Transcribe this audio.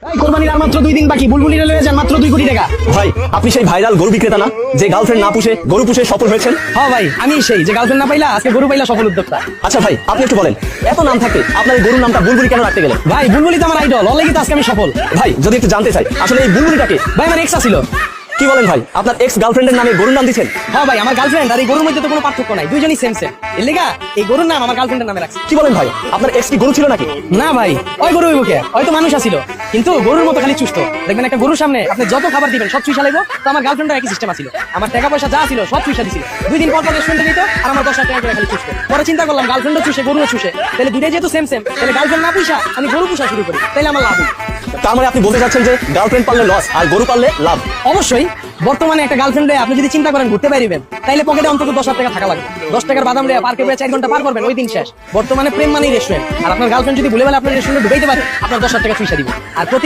কোরবানির আর মাত্র 2 দিন বাকি, বুলবুলিরে লয়ে যান মাত্র 2 কোটি টাকা। ভাই আপনি সেই ভাইরাল গরু বিক্রেতা না, যে গার্লফ্রেন্ড না পুষে গরু পুষে সফল হয়েছেন? হ্যাঁ ভাই, আমি সেই যে গার্লফ্রেন্ড না পাইলা আজকে গরু পাইলা সফল উদ্যোক্তা। আচ্ছা ভাই, আপনি একটু বলেন, এত নাম থাকতে আপনার এই গরুর নামটা বুলবুলি কেন রাখতে গেলেন? ভাই বুলবুলি তো আমার আইডল, ওর লাগি তো আজকে আমি সফল। ভাই যদি একটু জানতে চাই, আসলে এই বুলবুলিটাকে? ভাই আমার এক্স ছিল। কি বলেন ভাই, আপনার এক্স গার্লফ্রেন্ডের নামে গরুর নাম দিচ্ছেন? হ্যাঁ ভাই, আমার গার্লফ্রেন্ড আর এই গরুর মধ্যে তো কোনো পার্থক্য নাই, দুইজনই সেম সেম। এর লেগা এই গরুর নাম আমার গার্লফ্রেন্ডের নামে রাখছি। কি বলেন ভাই, আপনার এক্স কি গরু ছিল নাকি? না ভাই, ওই গরু হইব কে, হয়তো মানুষ আছিল কিন্তু গরুর মতো খালি চুষ্ট। দেখবেন একটা গরুর সামনে আপনি যত খাবার দিবেন সব চুইসা লাগবে, তো আমার গার্লফ্রেন্ডের একই সিস্টেম আছিল। আমার টাকা পয়সা যা ছিল সব চুইসা দিছিল, 2 দিন পর পর রেস্টুরেন্টে দিত আর আমার 10,000 টাকা করে খালি চুষতো। পরে চিন্তা করলাম গার্লফ্রেন্ডও চুষে গরুও চুষে, তাহলে দুইটাই যেহেতু সেম সেম, তাহলে গার্লফ্রেন্ড না পুষা আমি গরু পুষা শুরু করি, তাহলে আমার লাভ হবে। তার মানে আপনি বলতে চাচ্ছেন যে গার্লফ্রেন্ড পারলে লস আর গরু পারলে লাভ? অবশ্যই। বর্তমানে একটা গার্লফ্রেন্ডে আপনি যদি চিন্তা করেন ঘুরতে পারিবেন, তাইলে পকেটে অন্তত 10,000 টাকা থাকা লাগবে। 10 টাকার বাদাম লিয়া পার্কে বেয়ে 4 ঘন্টা পার করবেন, ওই দিন শেষ। বর্তমানে প্রেম মানেই রেস্টুরেন্ট, আর আপনার গার্লফ্রেন্ড যদি ভুলে বলে আপনার রেস্টুরেন্টে ঢুকাইতে পারে, আপনার 10,000 টাকা পয়সা দিবে। আর প্রতি